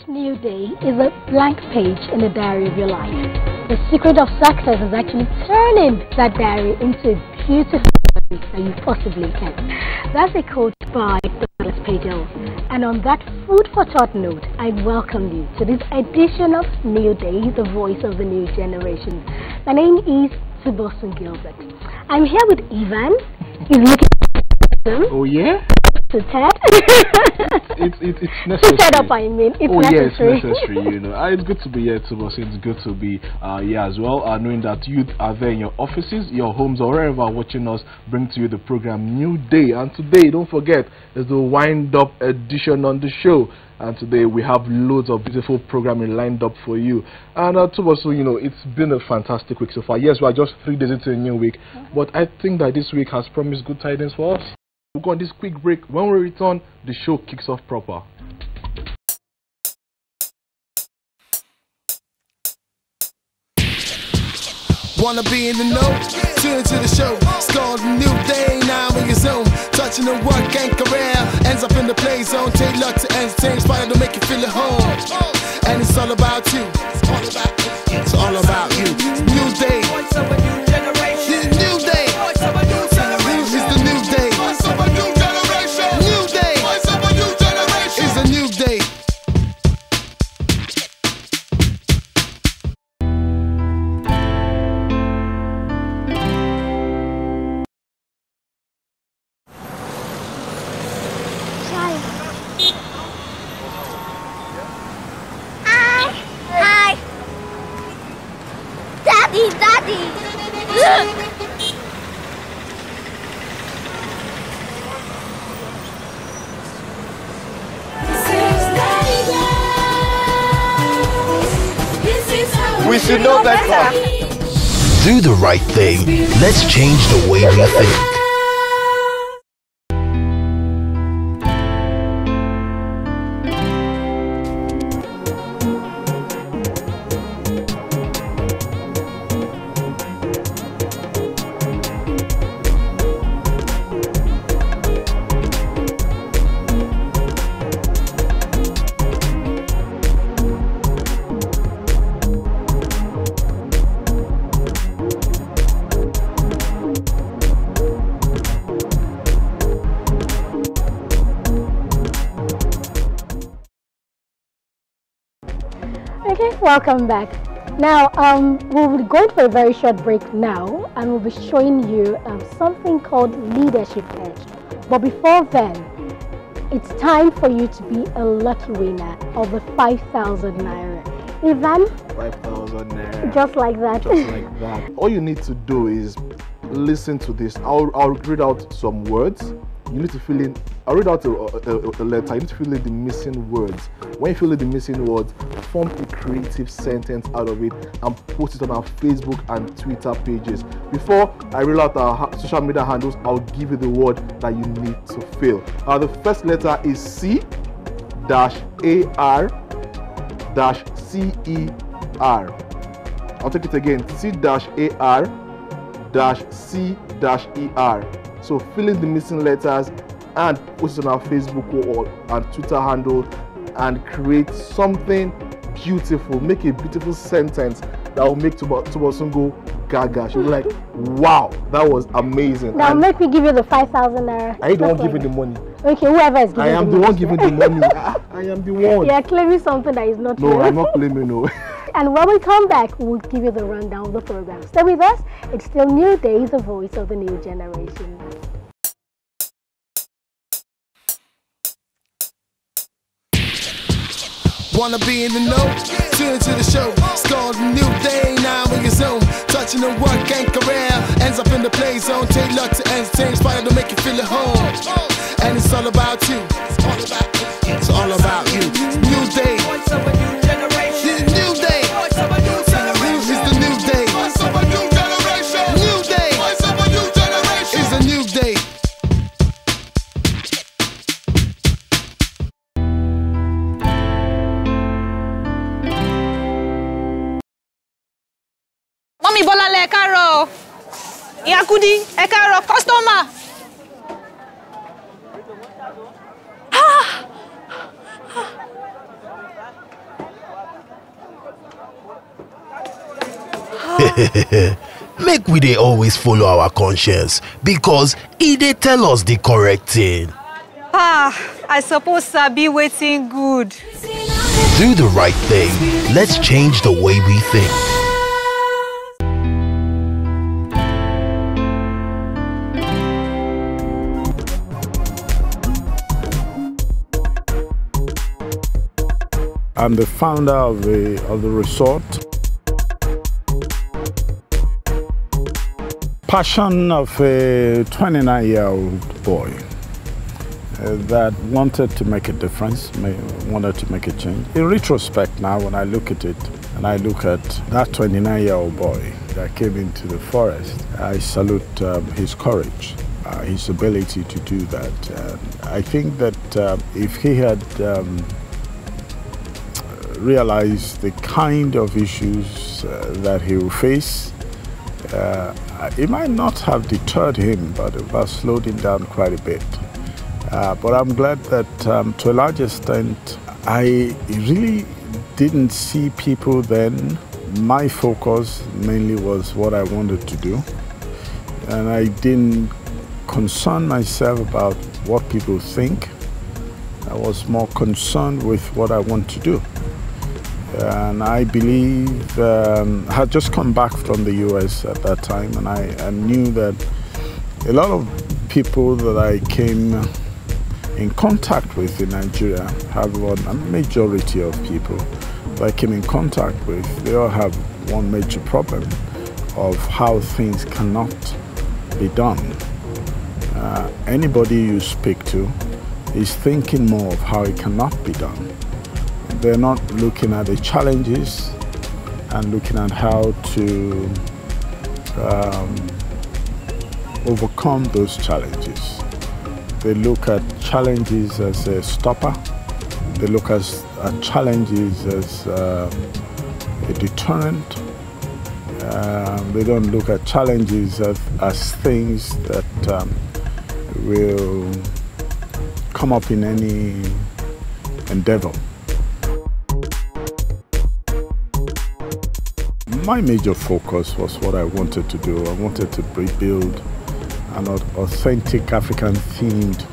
new day is a blank page in the diary of your life. The secret of success is actually turning that diary into a beautiful diary that you possibly can. That's a quote by Douglas Pagel. And on that food for thought note, I welcome you to this edition of New Day, the voice of the new generation. My name is Tunbosun Gilbert. I'm here with Ivan. He's looking at Oh yeah? It's necessary. Shut up, I mean. It's necessary. Yes, necessary, you know. It's good to be here, Tunbosun. It's good to be here as well. Knowing that youth are there in your offices, your homes, or wherever watching us, bring to you the program New Day. And today, don't forget, is the wind-up edition on the show. And today we have loads of beautiful programming lined up for you. And Tunbosun, you know, it's been a fantastic week so far. Yes, we are just 3 days into a new week, but I think that this week has promised good tidings for us. We'll go on this quick break. When we return, the show kicks off proper. Wanna be in the know? Tune into the show. It's called New Day, now in your zone. Touching the work and career. Ends up in the play zone. Take luck to entertain. Inspire to make you feel at home. And it's all about you. It's all about you. New Day. Voice of a new generation. New Day. Voice of a new generation. It's the New Day. Voice of a new generation. New Day. Voice of a new generation. It's a new day. Daddy! Look! We should know better. Do the right thing. Let's change the way we think. Okay, welcome back. Now, we'll be going for a very short break now, and we'll be showing you something called Leadership Edge. But before then, it's time for you to be a lucky winner of the 5,000 Naira. Ivan? 5,000 Naira. Just like that. Just like that. All you need to do is listen to this. I'll read out some words. You need to fill in. I'll read out a letter. You need to fill in the missing words. When you fill in the missing words, form a creative sentence out of it and post it on our Facebook and Twitter pages. Before I read out our social media handles, I'll give you the word that you need to fill. The first letter is C-AR-CER. I'll take it again. C-AR-C-ER. So fill in the missing letters and post it on our Facebook wall and Twitter handle and create something beautiful. Make a beautiful sentence that will make Tunbosun go gaga. She'll be like, wow, that was amazing. Now make me give you the 5,000 Naira. I don't give you the money. Okay, whoever is giving I am the one giving the money. I am the one. You're claiming something that is not No, true. I'm not claiming, no. And when we come back, we'll give you the rundown of the program. Stay with us. It's still New Day, the voice of the new generation. Wanna be in the know? Tune into the show. It's called New Day, now in your zone. Touching the work and career. Ends up in the play zone. Take luck to entertain. Inspire to make you feel at home. And it's all about you. It's all about you. New Day. Voice of a new generation. New Day. Voice of a new generation. It's the New Day. Voice of a new generation. New Day. Voice of a new generation. It's a new day. Mommy Bola le karo. Yakudi, e karo customer. Make we dey always follow our conscience because e dey tell us the correct thing. I suppose Sabi waiting good. Do the right thing. Let's change the way we think. I'm the founder of the resort. Passion of a 29-year-old boy that wanted to make a difference, wanted to make a change. In retrospect now, when I look at it, and I look at that 29-year-old boy that came into the forest, I salute his courage, his ability to do that. I think that if he had realized the kind of issues that he will face, it might not have deterred him, but it would have slowed him down quite a bit. But I'm glad that to a large extent, I really didn't see people then. My focus mainly was what I wanted to do. And I didn't concern myself about what people think. I was more concerned with what I want to do. And I believe I had just come back from the US at that time, and I knew that a lot of people that I came in contact with in Nigeria have a majority of people that I came in contact with, they all have one major problem of how things cannot be done. Anybody you speak to is thinking more of how it cannot be done. They're not looking at the challenges and looking at how to overcome those challenges. They look at challenges as a stopper. They look at challenges as a deterrent. They don't look at challenges as things that will come up in any endeavor. My major focus was what I wanted to do. I wanted to rebuild an authentic African-themed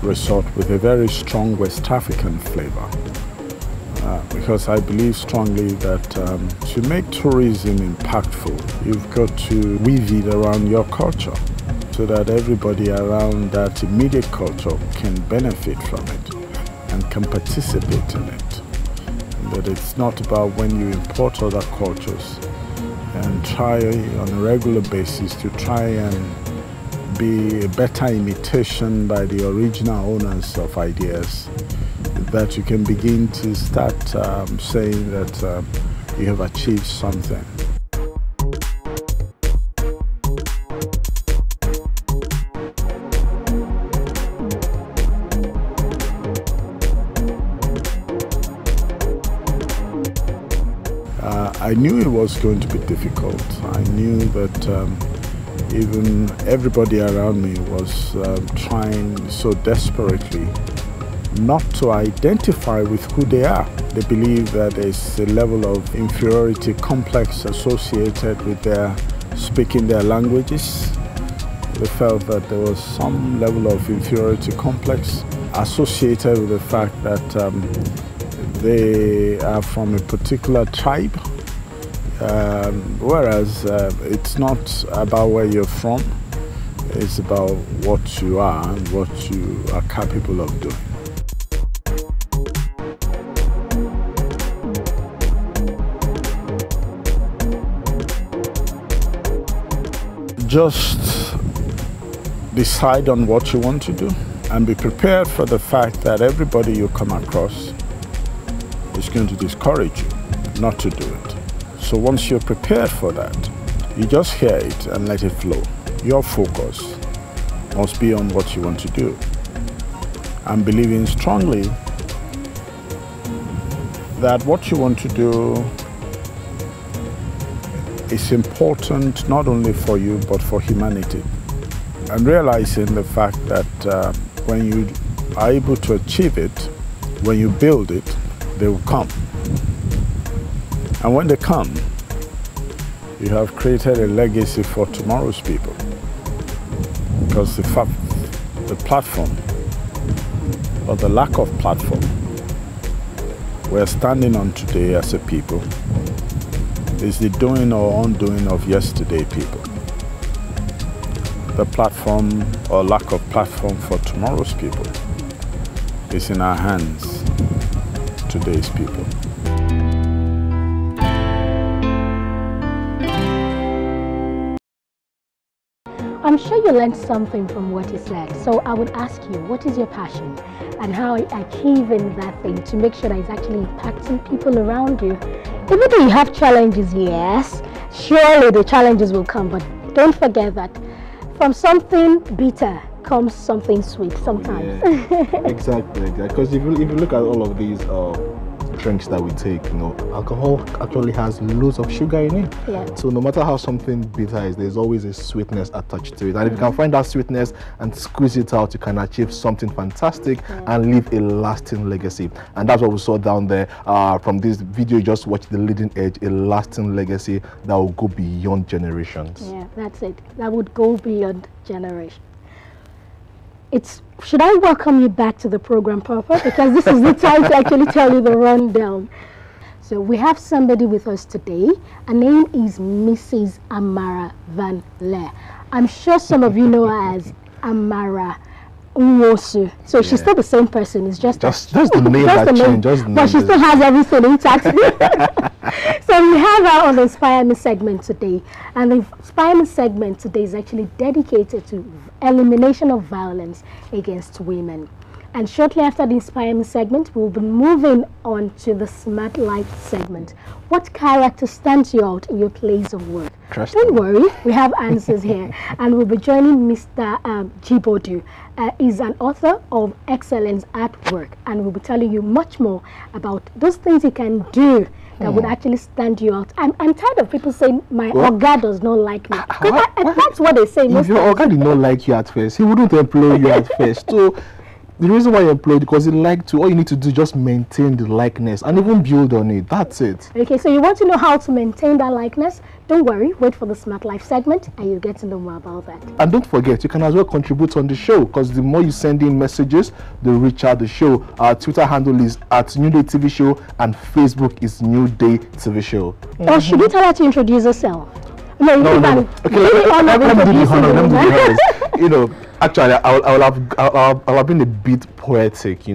resort with a very strong West African flavor. Because I believe strongly that to make tourism impactful, you've got to weave it around your culture so that everybody around that immediate culture can benefit from it and can participate in it. That it's not about when you import other cultures and try on a regular basis to try and be a better imitation by the original owners of ideas, that you can begin to start saying that you have achieved something. I knew it was going to be difficult. I knew that even everybody around me was trying so desperately not to identify with who they are. They believe that there's a level of inferiority complex associated with their speaking their languages. They felt that there was some level of inferiority complex associated with the fact that they are from a particular tribe. Whereas it's not about where you're from, it's about what you are and what you are capable of doing. Just decide on what you want to do and be prepared for the fact that everybody you come across is going to discourage you not to do it. So once you're prepared for that, you just hear it and let it flow. Your focus must be on what you want to do. I'm believing strongly that what you want to do is important not only for you but for humanity. And realizing the fact that when you are able to achieve it, when you build it, they will come. And when they come, you have created a legacy for tomorrow's people. Because the platform, or the lack of platform, we're standing on today as a people is the doing or undoing of yesterday people. The platform or lack of platform for tomorrow's people is in our hands, today's people. I'm sure you learned something from what he said. So I would ask you, what is your passion? And how are you achieving that thing to make sure that it's actually impacting people around you? Even though you have challenges, yes, surely the challenges will come, but don't forget that from something bitter comes something sweet sometimes. Yeah, exactly. Because if you look at all of these drinks that we take, alcohol actually has loads of sugar in it. Yeah. So no matter how something bitter is, there's always a sweetness attached to it. And if you can find that sweetness and squeeze it out, you can achieve something fantastic and leave a lasting legacy. And that's what we saw down there from this video. You just watch the leading edge, a lasting legacy that will go beyond generations. Yeah, that's it. That would go beyond generations. Should I welcome you back to the program, Papa? Because this is the time to actually tell you the rundown. So we have somebody with us today. Her name is Mrs. Amara Van Lare. I'm sure some of you know her as Amara. So she's still the same person. It's just the name that changed. But she still has everything intact. So we have her on the Inspire Me segment today, and the Inspire Me segment today is actually dedicated to elimination of violence against women. And shortly after the Inspire Me segment, we'll be moving on to the Smart Life segment. What character stands you out in your place of work? Don't worry, we have answers here. And we'll be joining Mr. Jibodu. He's an author of Excellence at Work, and we'll be telling you much more about those things you can do that would actually stand you out. I'm tired of people saying my Oga does not like me. That's what they say most times. If your Oga did not like you at first, he wouldn't employ you at first. So the reason why you employed, because he liked you, all you need to do is just maintain the likeness and even build on it. That's it. Okay, so you want to know how to maintain that likeness? Don't worry, wait for the Smart Life segment and you'll get to know more about that. And don't forget, you can as well contribute on the show, because the more you send in messages, the richer the show. Our Twitter handle is @NewdayTvShow and Facebook is NewdayTvShow. Or should you tell her to introduce herself? No. Okay, let me do the honor. Actually, I'll have been a bit poetic,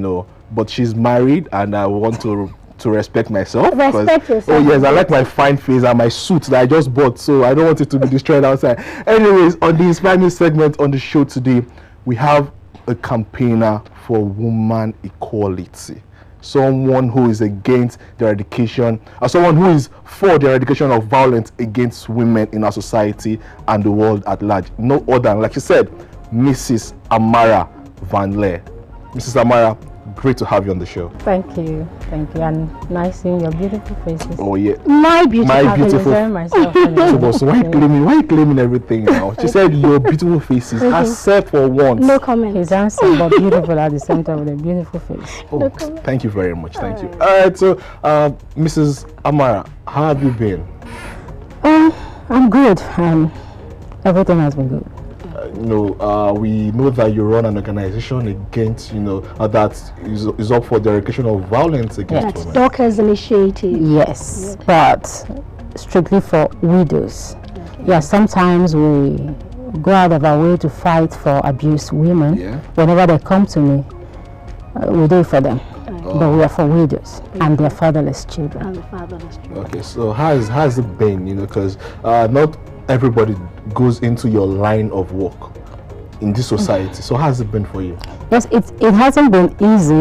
but she's married and I want to respect myself. Respect yourself. Oh yes, I like my fine face and my suit that I just bought, so I don't want it to be destroyed outside. Anyways, on the Inspire Me segment on the show today, we have a campaigner for woman equality. Someone who is against the eradication, or someone who is for the eradication of violence against women in our society and the world at large. No other than, like you said, Mrs. Amara Van Lare. Mrs. Amara, great to have you on the show. Thank you, and nice seeing your beautiful faces. Oh yeah, my beautiful. So why are you claiming everything now? She said your beautiful faces, except for once. No comment. He's handsome but beautiful at the same time with a beautiful face. Oh, no comment. Thank you very much. Thank you. All right, so Mrs. Amara, how have you been? I'm good. Everything has been good. We know that you run an organization against, that is up for the eradication of violence against women. Doctors Initiative. Yes, but strictly for widows. Okay. Yeah, sometimes we go out of our way to fight for abused women. Yeah. Whenever they come to me, we do it for them. But we are for widows and their fatherless children. Okay, so how has it been? Because not everybody goes into your line of work in this society. So how has it been for you? Yes, it hasn't been easy.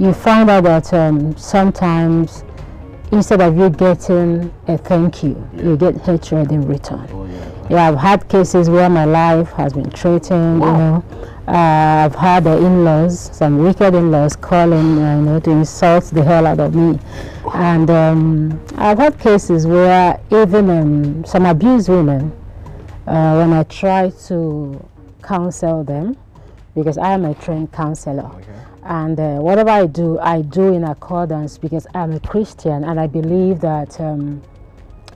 You find out that sometimes instead of you getting a thank you, you get hatred in return. Yeah, I've had cases where my life has been threatened. I've had the in-laws, some wicked in-laws calling, to insult the hell out of me. And I've had cases where even some abused women, when I try to counsel them, because I am a trained counselor, and whatever I do in accordance, because I'm a Christian and I believe that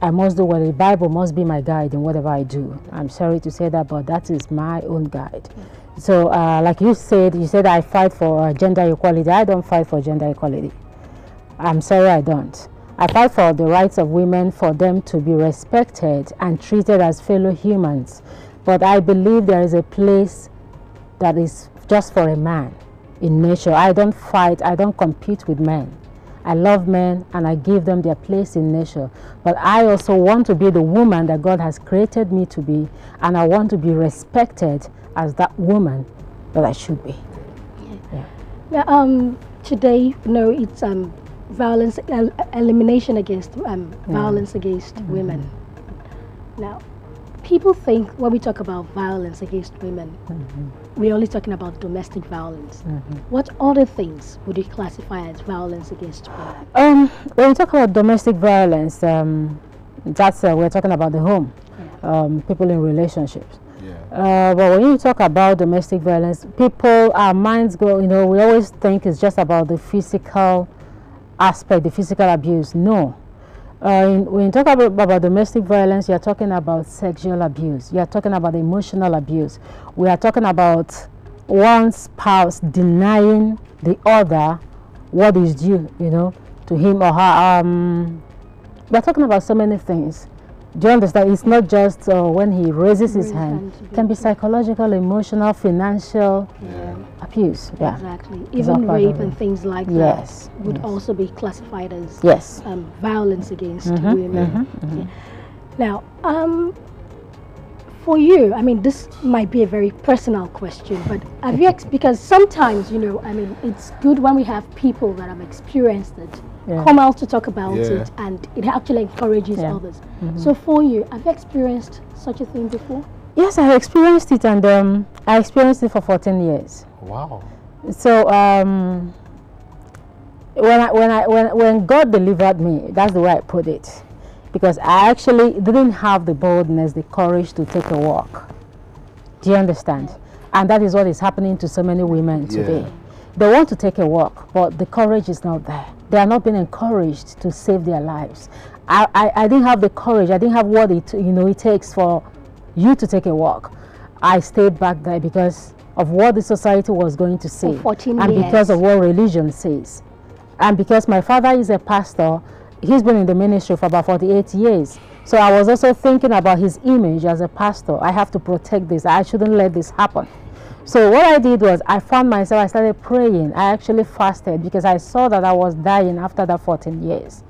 I must do what the Bible must be my guide in whatever I do. I'm sorry to say that, but that is my own guide. So, like you said I fight for gender equality. I don't fight for gender equality. I'm sorry, I don't. I fight for the rights of women, for them to be respected and treated as fellow humans. But I believe there is a place that is just for a man in nature. I don't fight, I don't compete with men. I love men and I give them their place in nature. But I also want to be the woman that God has created me to be, and I want to be respected as that woman that I should be. Yeah. Today, it's violence elimination against violence against women. Now, people think when we talk about violence against women, we're only talking about domestic violence. What other things would you classify as violence against women? When we talk about domestic violence, that's we're talking about the home, people in relationships. But when you talk about domestic violence, our minds go, we always think it's just about the physical aspect, the physical abuse. No. When you talk about domestic violence, you're talking about sexual abuse. You're talking about emotional abuse. We are talking about one spouse denying the other what is due, to him or her. We're talking about so many things. Do you understand? It's not just when he raises his hand. It can be psychological, emotional, financial abuse. Yeah. Exactly. Even rape and things like that would also be classified as violence against women. Now, for you, this might be a very personal question, but have you, because sometimes, it's good when we have people that have experienced it come out to talk about it, and it actually encourages others. So for you, have you experienced such a thing before? Yes, I have experienced it, and I experienced it for 14 years. Wow. So when God delivered me, that's the way I put it, because I actually didn't have the boldness, the courage to take a walk. Do you understand? And that is what is happening to so many women today. They want to take a walk, but the courage is not there. They are not being encouraged to save their lives. I didn't have the courage. I didn't have what it takes for you to take a walk. I stayed back there because of what the society was going to say, and because of what religion says, and because my father is a pastor. He's been in the ministry for about 48 years. So I was also thinking about his image as a pastor. I have to protect this. I shouldn't let this happen. So what I did was I started praying. I actually fasted because I saw that I was dying after that 14 years.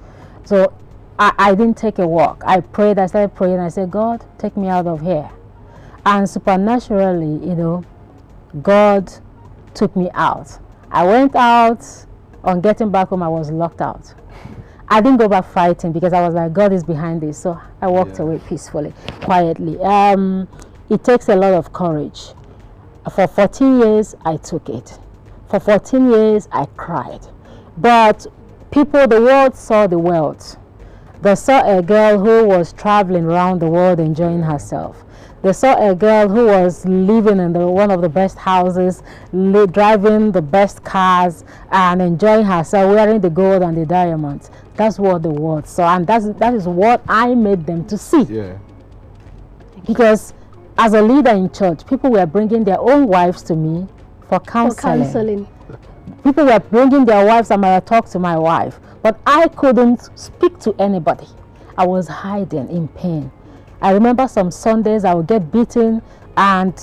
So I didn't take a walk. I prayed. I started praying. I said, God, take me out of here. And supernaturally, God took me out. I went out. On getting back home, I was locked out. I didn't go back fighting because I was like, God is behind this. So I walked away peacefully, quietly. It takes a lot of courage. For 14 years, I took it. For 14 years, I cried. But the world saw the world. They saw a girl who was traveling around the world enjoying herself. They saw a girl who was living in one of the best houses, driving the best cars, and enjoying herself, wearing the gold and the diamonds. That's what the world saw, and that is what I made them to see. Yeah. Because as a leader in church, people were bringing their own wives to me for counseling. People were bringing their wives, and I talked to my wife, but I couldn't speak to anybody. I was hiding in pain. I remember some Sundays I would get beaten, and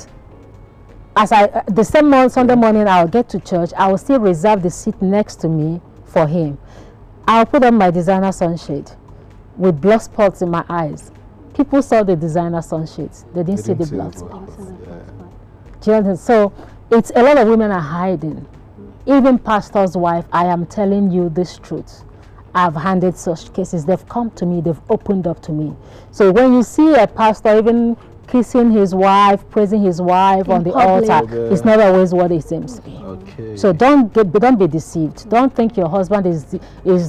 the same Sunday morning I would get to church, I would still reserve the seat next to me for him. I'll put on my designer sunshade with blood spots in my eyes. People saw the designer sunshades. They didn't see the blood spots. So it's a lot of women are hiding. Even pastor's wife, I am telling you this truth. I've handled such cases. They've come to me. They've opened up to me. So when you see a pastor even kissing his wife, praising his wife on the altar, it's not always what it seems to be. Okay. So don't be deceived. Don't think your husband is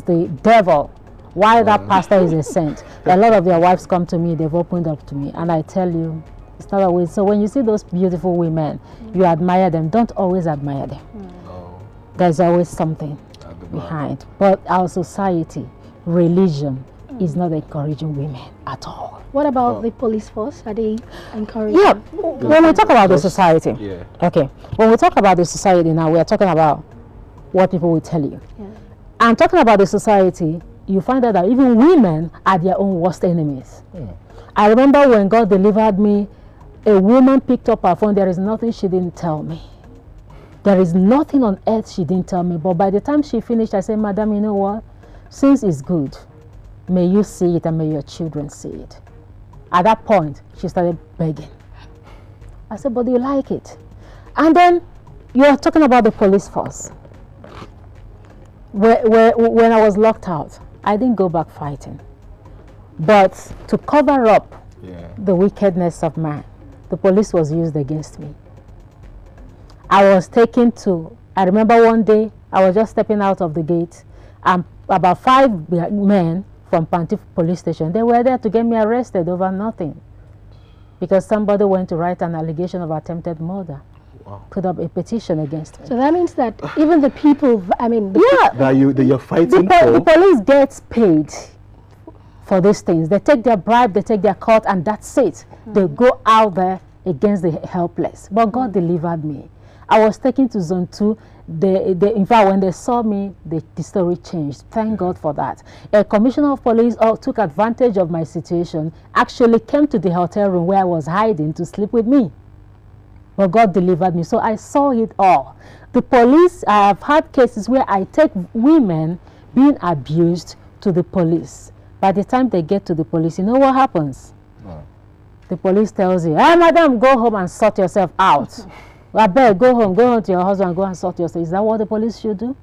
the devil. Why that pastor is a saint. A lot of their wives come to me. They've opened up to me, and I tell you, it's not always. So when you see those beautiful women, you admire them. Don't always admire them. There's always something behind. But our society, religion, is not encouraging women at all. What about the police force? Are they encouraging? Yeah, when we talk about the society, okay, when we talk about the society now, we are talking about what people will tell you. Yeah. And talking about the society, you find out that even women are their own worst enemies. I remember when God delivered me, a woman picked up her phone. There is nothing she didn't tell me. There is nothing on earth she didn't tell me. But by the time she finished, I said, Madam, you know what? Since it's good, may you see it and may your children see it. At that point, she started begging. I said, but do you like it? And then you are talking about the police force. When I was locked out, I didn't go back fighting. But to cover up the wickedness of man, the police was used against me. I was taken to, I remember one day, I was just stepping out of the gate, and about 5 men from Pantif police station, they were there to get me arrested over nothing. Because somebody went to write an allegation of attempted murder. Wow. Put up a petition against me. So that means that even the people, I mean... that you're fighting for... The police gets paid for these things. They take their bribe, they take their cut, and that's it. They go out there against the helpless. But God delivered me. I was taken to zone 2. In fact, when they saw me, the story changed. Thank God for that. A commissioner of police took advantage of my situation, actually came to the hotel room where I was hiding to sleep with me. But God delivered me. So I saw it all. The police, I have had cases where I take women being abused to the police. By the time they get to the police, you know what happens? The police tells you, hey, madam, go home and sort yourself out. I beg, go home to your husband, go and sort yourself. Is that what the police should do?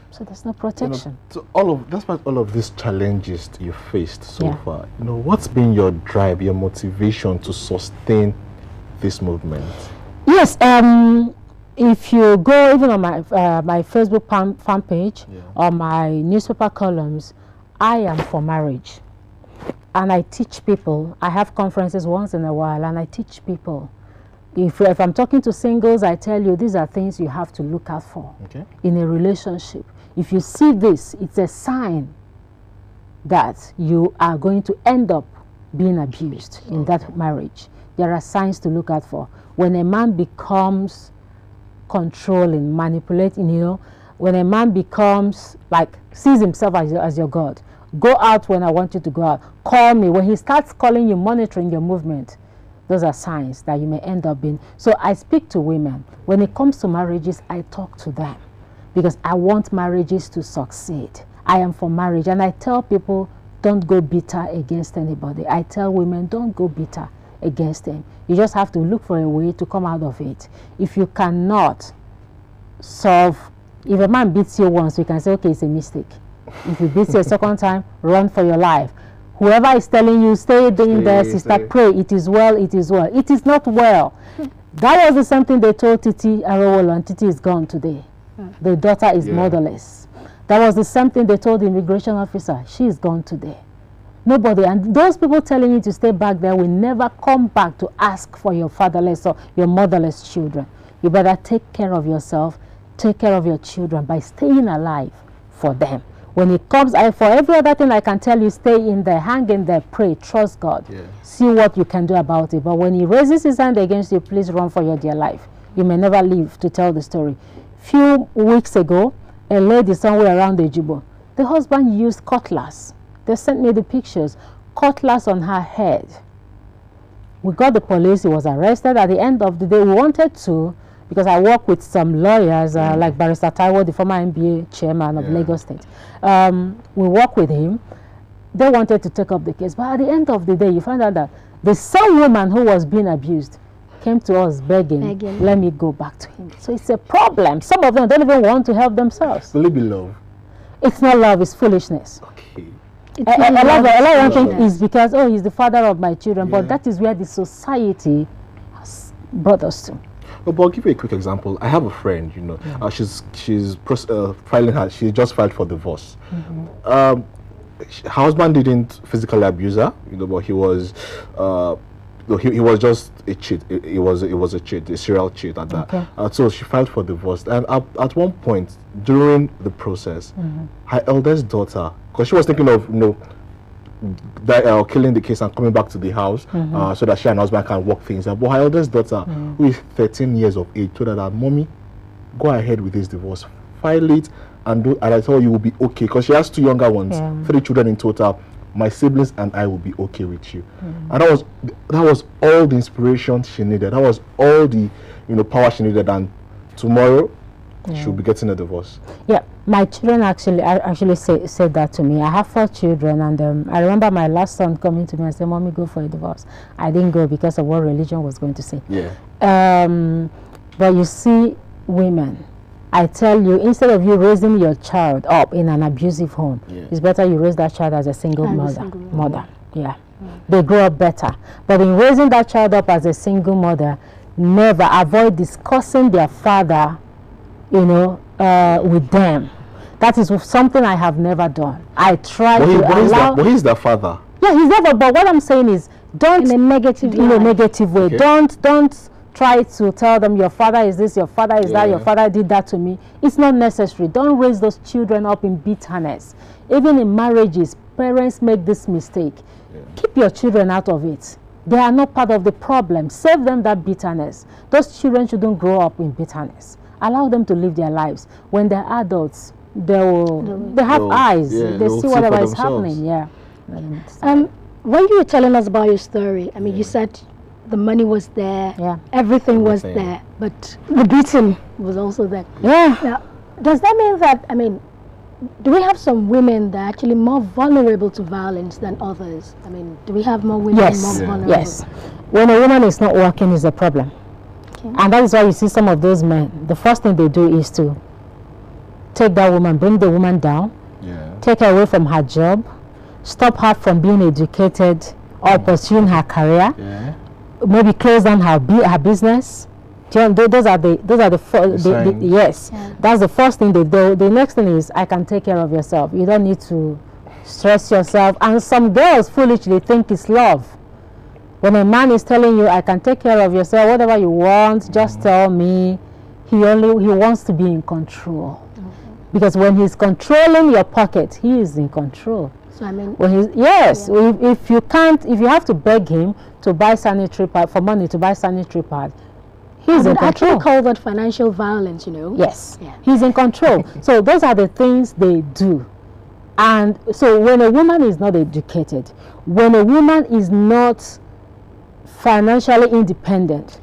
So there's no protection. You know, despite all of these challenges you faced so far, you know, what's been your drive, your motivation to sustain this movement? Yes, if you go even on my Facebook fan page or my newspaper columns, I am for marriage. And I teach people. I have conferences once in a while, and I teach people. If I'm talking to singles, I tell you these are things you have to look out for in a relationship. If you see this, it's a sign that you are going to end up being abused in that marriage. There are signs to look out for. When a man becomes controlling, manipulating, you know, when a man becomes like, sees himself as your God, go out when I want you to go out. Call me. When he starts calling you, monitoring your movement, those are signs that you may end up being. So I speak to women. When it comes to marriages, I talk to them because I want marriages to succeed. I am for marriage. And I tell people, don't go bitter against anybody. I tell women, don't go bitter against them. You just have to look for a way to come out of it. If you cannot solve, if a man beats you once, you can say, okay, it's a mistake. If he beats you a second time, run for your life. Whoever is telling you, stay in there, sister, pray, it is well, it is well. It is not well. That was the same thing they told Titi Arowolo, and Titi is gone today. The daughter is motherless. That was the same thing they told the immigration officer. She is gone today. Nobody, and those people telling you to stay back there will never come back to ask for your fatherless or your motherless children. You better take care of yourself, take care of your children by staying alive for them. When it comes, for every other thing I can tell you, stay in there, hang in there, pray, trust God. See what you can do about it. But when he raises his hand against you, please run for your dear life. You may never live to tell the story. Few weeks ago, a lady somewhere around the Jibo, the husband used cutlass. They sent me the pictures, cutlass on her head. We got the police, he was arrested. At the end of the day, we wanted to, because I work with some lawyers, like Barrister Taiwo, the former NBA chairman of Lagos State. We work with him. They wanted to take up the case. But at the end of the day, you find out that the same woman who was being abused came to us begging, let me go back to him. So it's a problem. Some of them don't even want to help themselves. Will it be love? It's not love, it's foolishness. Okay. A lot of think is because, oh, he's the father of my children. But that is where the society has brought us to. But I'll give you a quick example. I have a friend, you know, she's filing her, she just filed for divorce. Her husband didn't physically abuse her, you know, but he was no, he was just a cheat. It was a cheat, a serial cheat at that. Okay. So she filed for divorce, and at one point during the process, her eldest daughter, because she was thinking of killing the case and coming back to the house, so that she and her husband can work things out. But her eldest daughter, who is 13 years of age, told her that, "Mommy, go ahead with this divorce, file it, and I told you will be okay." Because she has 2 younger ones, 3 children in total. My siblings and I will be okay with you. And that was all the inspiration she needed. That was all the power she needed. And tomorrow she'll be getting a divorce. Yeah, my children actually said that to me. I have 4 children, and I remember my last son coming to me and saying, "Mommy, go for a divorce." I didn't go because of what religion was going to say. But you see, women, I tell you, instead of you raising your child up in an abusive home, it's better you raise that child as a single mother. Yeah. They grow up better. But in raising that child up as a single mother, never avoid discussing their father, with them. That is something I have never done. I try to allow... But he's their father. Yeah, he's never. But what I'm saying is, don't... In a negative way. Okay. Don't try to tell them your father is this, your father is that, your father did that to me. It's not necessary. Don't raise those children up in bitterness. Even in marriages, parents make this mistake. Keep your children out of it. They are not part of the problem. Save them that bitterness. Those children shouldn't grow up in bitterness. Allow them to live their lives. When they're adults, they have eyes. They see whatever is happening. When you were telling us about your story, I mean, you said the money was there, everything was there, but the beating was also there. Now, does that mean that, I mean, do we have some women that are actually more vulnerable to violence than others? I mean, do we have more women more vulnerable? Yes. When a woman is not working is a problem. Okay. And that is why you see some of those men, the first thing they do is to take that woman, bring the woman down, take her away from her job, stop her from being educated or pursuing her career, maybe close down her business. Those are the that's the first thing they do. The next thing is, I can take care of yourself. You don't need to stress yourself. And some girls foolishly think it's love. When a man is telling you, I can take care of yourself, whatever you want, just tell me, he wants to be in control. Because when he's controlling your pocket, he is in control. So I mean, when if you have to beg him to buy sanitary pad, for money to buy sanitary pad, he's in control. Actually call that financial violence, Yes, he's in control. So those are the things they do. And so when a woman is not educated, when a woman is not financially independent,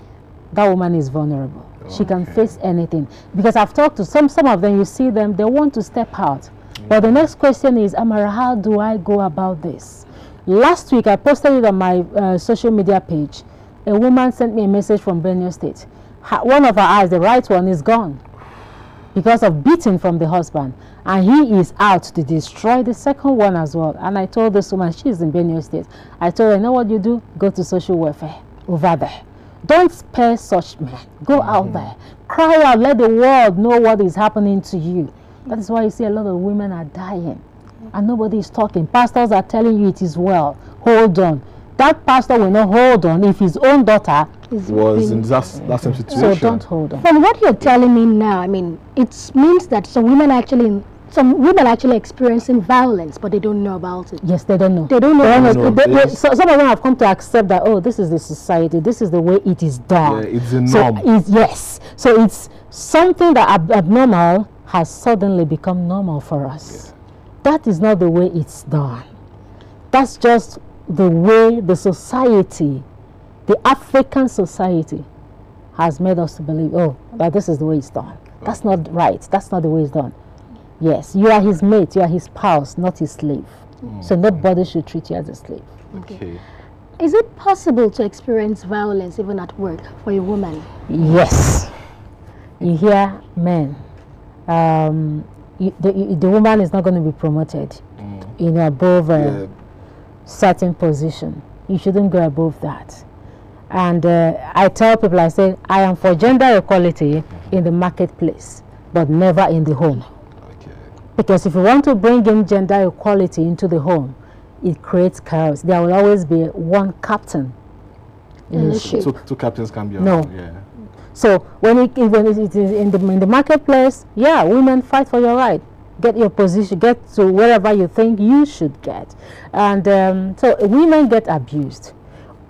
that woman is vulnerable. She can face anything. Because I've talked to some of them, you see them, they want to step out. But the next question is, Amara, how do I go about this? Last week, I posted it on my social media page. A woman sent me a message from Benue State. One of her eyes, the right one, is gone because of beating from the husband. And he is out to destroy the second one as well. And I told this woman, she's in Benue State. I told her, you know what you do? Go to social welfare over there. Don't spare such men. Go out there. Cry out. Let the world know what is happening to you. That is why you see a lot of women are dying. And nobody is talking. Pastors are telling you it is well. Hold on. That pastor will not hold on if his own daughter was in that same situation. So don't hold on. From what you're telling me now, I mean, it means that some women actually experiencing violence, but they don't know about it. Yes, they don't know. They don't know. So some of them have come to accept that, oh, this is the society, this is the way it is done. Yeah, it's a norm. So it's something that abnormal has suddenly become normal for us. That is not the way it's done. That's just the way the society, the African society, has made us to believe, oh, that this is the way it's done. That's not right. That's not the way it's done. Yes, you are his mate, you are his spouse, not his slave. So nobody should treat you as a slave. Okay. Is it possible to experience violence even at work for a woman? Yes. You hear men. The woman is not going to be promoted, above a certain position. You shouldn't go above that. And I tell people, I say, I am for gender equality in the marketplace, but never in the home. Because if you want to bring in gender equality into the home, it creates chaos. There will always be one captain in a ship. Two captains can be on. No. Yeah. So when it is in the marketplace, yeah, women fight for your right. Get your position, get to wherever you think you should get. And so women get abused.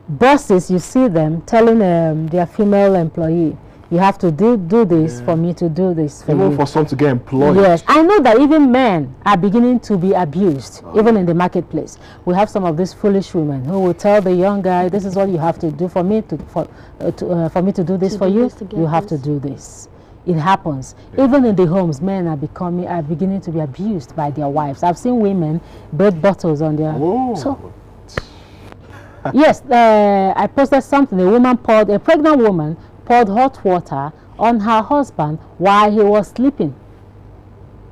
Bosses, you see them telling their female employee, you have to do this for me to do this for even you. for some to get employed. Yes, I know that even men are beginning to be abused, even in the marketplace. We have some of these foolish women who will tell the young guy, this is what you have to do for me for me to do this for you. You have to do this. It happens. Yeah. Even in the homes, men are beginning to be abused by their wives. I've seen women break bottles on their. Oh. So, yes, I posted something. A pregnant woman poured hot water on her husband while he was sleeping.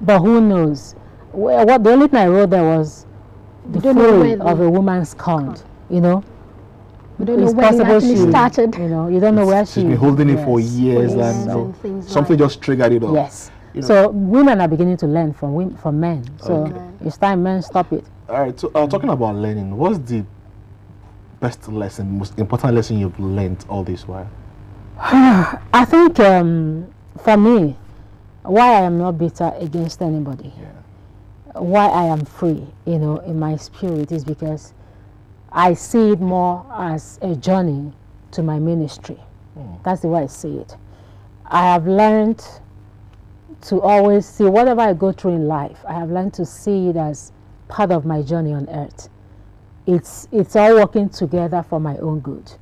But who knows? What the only thing I wrote there was the fury of a woman's scorned. You know. We don't know when it actually started. You know, you don't know where she's been holding it for years, and something just triggered it off. Yes. So women are beginning to learn from men. So it's time men stop it. All right. So talking about learning, what's the best lesson, most important lesson you've learned all this while? I think for me, why I am not bitter against anybody, why I am free, you know, in my spirit is because I see it more as a journey to my ministry. That's the way I see it. I have learned to always see whatever I go through in life, I have learned to see it as part of my journey on earth. It's all working together for my own good.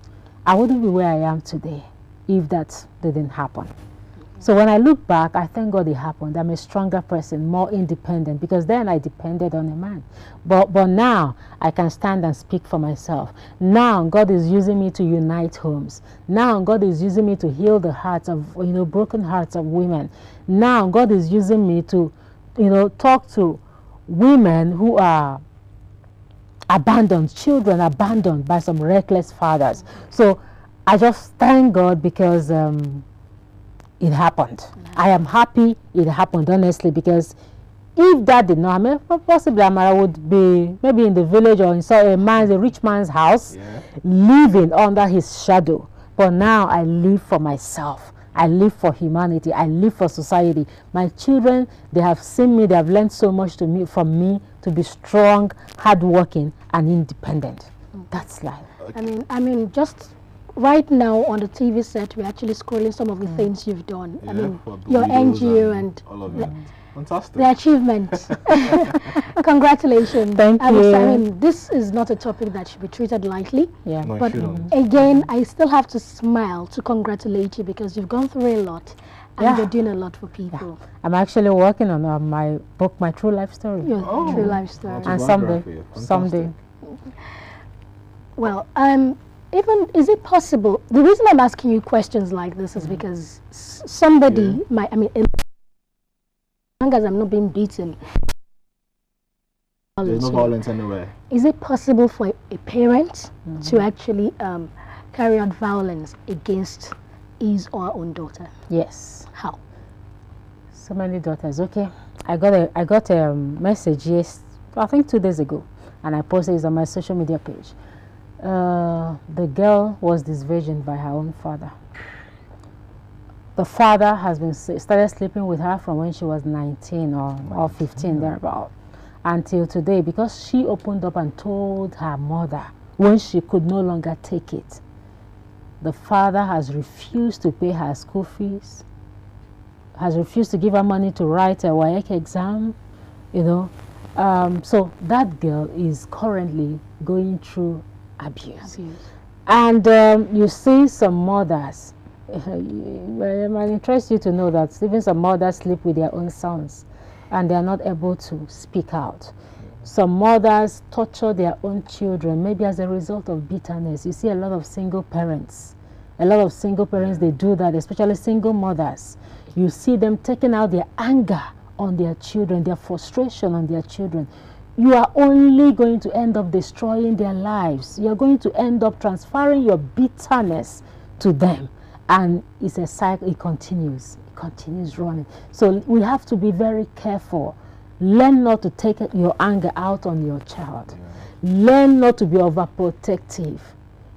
I wouldn't be where I am today if that didn't happen. So when I look back, I thank God it happened. I'm a stronger person, more independent, because then I depended on a man. But now I can stand and speak for myself. Now God is using me to unite homes. Now God is using me to heal the hearts of, you know, broken hearts of women. Now God is using me to, you know, talk to women who are abandoned, children abandoned by some reckless fathers. So I just thank God because it happened. I am happy it happened, honestly, because if that did not happen, possibly Amara would be maybe in the village or in a rich man's house, living under his shadow. But now I live for myself. I live for humanity. I live for society. My children, they have seen me. They have learned so much from me to be strong, hardworking, and independent. That's life. I mean, just right now on the TV set, we're actually scrolling some of the things you've done. I mean, your NGO and all of that. Fantastic. The achievements. Congratulations. Thank you. I mean, this is not a topic that should be treated lightly. Yeah. No, but again, I still have to smile to congratulate you because you've gone through a lot and you're doing a lot for people. Yeah. I'm actually working on my book, My True Life Story. Your True Life Story. And someday. Well, even, is it possible? The reason I'm asking you questions like this is because somebody might, I mean, as long as I'm not being beaten. There's no violence anywhere. Is it possible for a parent to actually carry out violence against his or her own daughter? Yes. How? So many daughters. Okay. I got a message, I think 2 days ago, and I posted it on my social media page. The girl was disvirgined by her own father. The father has been started sleeping with her from when she was 19 or 15 thereabout until today, because she opened up and told her mother when she could no longer take it. The father has refused to pay her school fees, has refused to give her money to write a WAEC exam, you know. So that girl is currently going through abuse. And you see some mothers, it might interest you to know that even some mothers sleep with their own sons and they are not able to speak out. Some mothers torture their own children, maybe as a result of bitterness. You see a lot of single parents. A lot of single parents, they do that, especially single mothers. You see them taking out their anger on their children, their frustration on their children. You are only going to end up destroying their lives. You are going to end up transferring your bitterness to them. And it's a cycle, it continues running. So we have to be very careful. Learn not to take your anger out on your child. Learn not to be overprotective,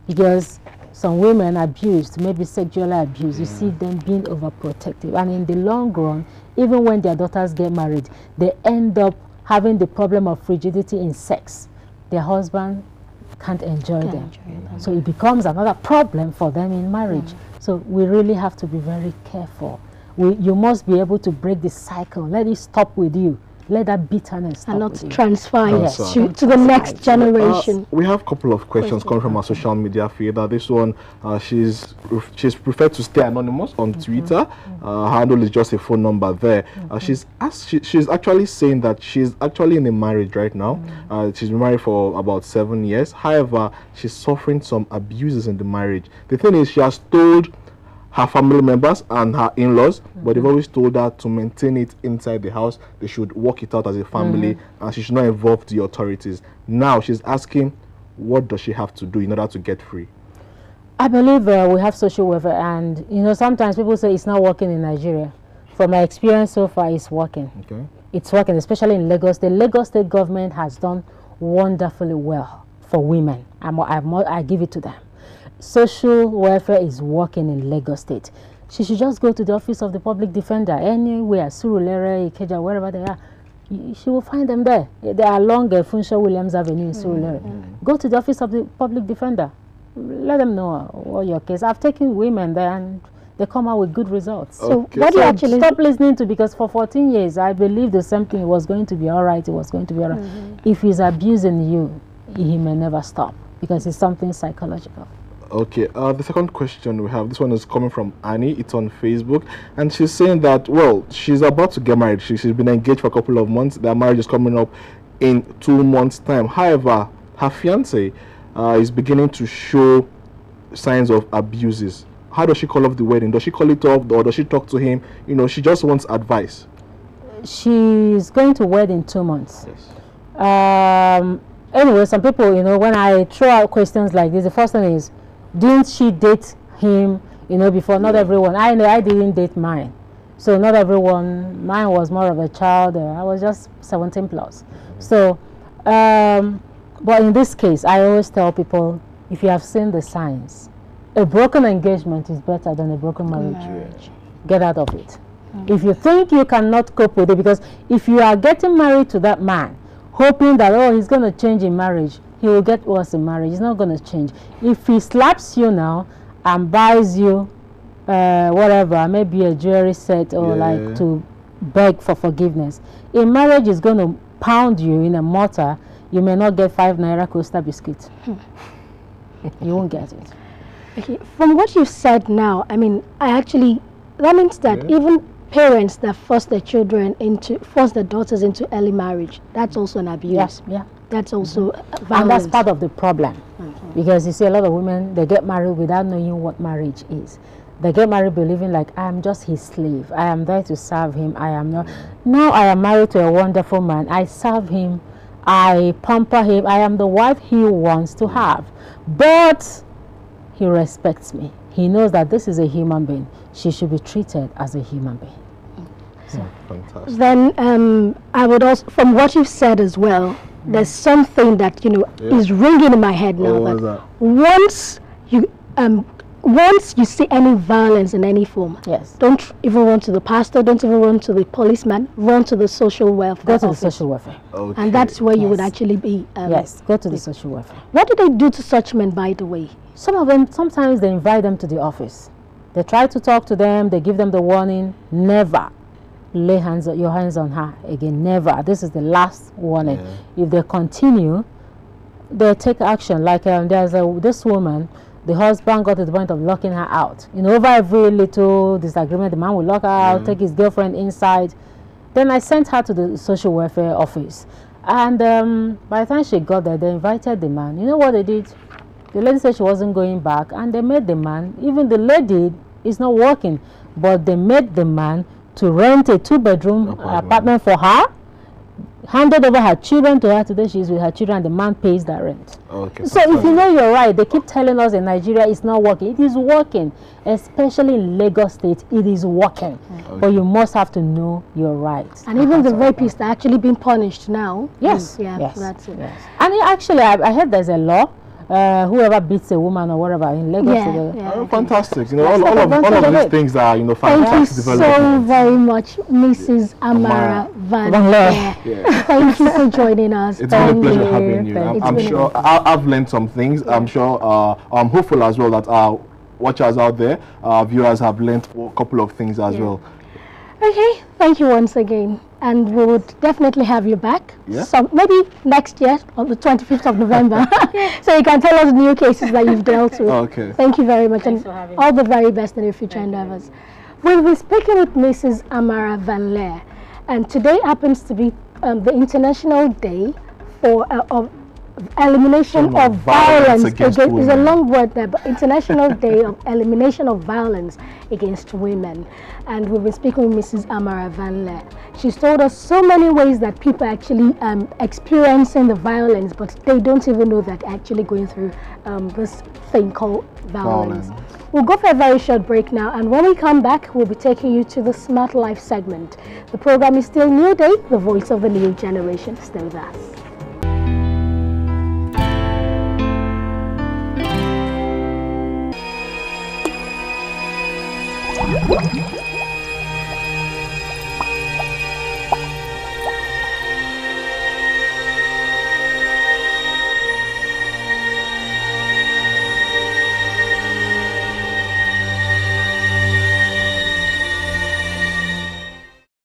because some women abused, maybe sexually abused, you see them being overprotective. And in the long run, even when their daughters get married, they end up having the problem of frigidity in sex. Their husband can't enjoy them. So it becomes another problem for them in marriage. So we really have to be very careful. You must be able to break the cycle. Let it stop with you. Let that bitterness stop and not with you. transfer to the next generation. We have a couple of questions coming from our social media feed. This one, she's preferred to stay anonymous on Twitter. Her handle is just a phone number there. She's actually saying that she's actually in a marriage right now. She's been married for about 7 years. However, she's suffering some abuses in the marriage. The thing is, she has told her family members and her in-laws, but they've always told her to maintain it inside the house. They should work it out as a family, and she should not involve the authorities. Now she's asking, what does she have to do in order to get free? I believe we have social welfare, and you know, sometimes people say it's not working in Nigeria. From my experience so far, it's working. Okay. It's working, especially in Lagos. The Lagos state government has done wonderfully well for women. I give it to them. Social welfare is working in Lagos State. She should just go to the office of the public defender anywhere, Lare, Ikeja, wherever they are. She will find them there. They are along Funshaw Williams Avenue in Lare. Go to the office of the public defender. Let them know what your case. I've taken women there and they come out with good results. So what do you actually stop listening to? Because for 14 years I believed the same thing. It was going to be all right. It was going to be all right. If he's abusing you, he may never stop because it's something psychological. Okay, the second question we have, this one is coming from Annie. It's on Facebook, and she's saying that, well, she's about to get married. She's been engaged for a couple of months. Their marriage is coming up in 2 months' time. However, her fiance is beginning to show signs of abuses. How does she call off the wedding? Does she call it off, or does she talk to him? You know, she just wants advice. She's going to wed in 2 months. Yes. Anyway, some people, you know, when I throw out questions like this, the first thing is, didn't she date him, you know, before? Not everyone. I know I didn't date mine. So not everyone. Mine was more of a child. I was just 17 plus. So, but in this case, I always tell people, if you have seen the signs, a broken engagement is better than a broken marriage. Get out of it. If you think you cannot cope with it, because if you are getting married to that man, hoping that, oh, he's going to change in marriage, he will get worse in marriage. He's not going to change. If he slaps you now and buys you whatever, maybe a jewelry set or like to beg for forgiveness, in marriage is going to pound you in a mortar. You may not get 5 naira Costa biscuit. You won't get it. Okay. From what you've said now, I mean, that means that even parents that force their daughters into early marriage, that's also an abuse. Yeah. That's also violence. And that's part of the problem. Because you see a lot of women, they get married without knowing what marriage is. They get married believing like, I am just his slave. I am there to serve him. I am not. Now I am married to a wonderful man. I serve him. I pamper him. I am the wife he wants to have. But he respects me. He knows that this is a human being. She should be treated as a human being. So. Fantastic. Then I would also, from what you've said as well, there's something that, you know, is ringing in my head now. That once you see any violence in any form, don't even run to the pastor, don't even run to the policeman, run to the social welfare. Go to the social welfare. Okay. And that's where you would actually be. Yes, go to the social welfare. What do they do to such men, by the way? Some of them, sometimes they invite them to the office. They try to talk to them, they give them the warning, never lay your hands on her again, never. This is the last warning. If they continue, they take action. Like there's this woman, the husband got to the point of locking her out. You know, over every little disagreement, the man will lock her out, take his girlfriend inside. Then I sent her to the social welfare office. And by the time she got there, they invited the man. You know what they did? The lady said she wasn't going back, and they made the man, even the lady is not working, but they made the man to rent a 2-bedroom apartment for her, handed over her children to her. Today she's with her children, and the man pays that rent. Okay. So if you know you're right, they keep telling us in Nigeria it's not working. It is working, especially in Lagos State. It is working, but you must have to know your rights. And even the rapists are actually being punished now. Yes. Yeah. Yes. That's it. Yes. And actually, I heard there's a law. whoever beats a woman or whatever in Lagos. Fantastic. You know, all of these things are, you know, fantastic development. Thank you so very much, Mrs. Amara Van Lare. Thank you for joining us. It's been a pleasure having you. I'm sure I've learned some things. I'm sure I'm hopeful as well that our watchers out there, viewers have learned a couple of things as well. Okay, thank you once again, and we would definitely have you back. So maybe next year on the 25th of November, so you can tell us new cases that you've dealt with. Okay. Thank you very much, and all the very best in your future endeavors. We'll be speaking with Mrs. Amara Van Lare, and today happens to be the International Day for elimination of violence against women. It's a long word there, but International Day of Elimination of Violence Against Women. And we've been speaking with Mrs. Amara Van Lare. She's told us so many ways that people are actually experiencing the violence, but they don't even know that actually going through this thing called violence. We'll go for a very short break now, and when we come back, we'll be taking you to the Smart Life segment. The program is still New Day, the voice of the new generation. Stay with us.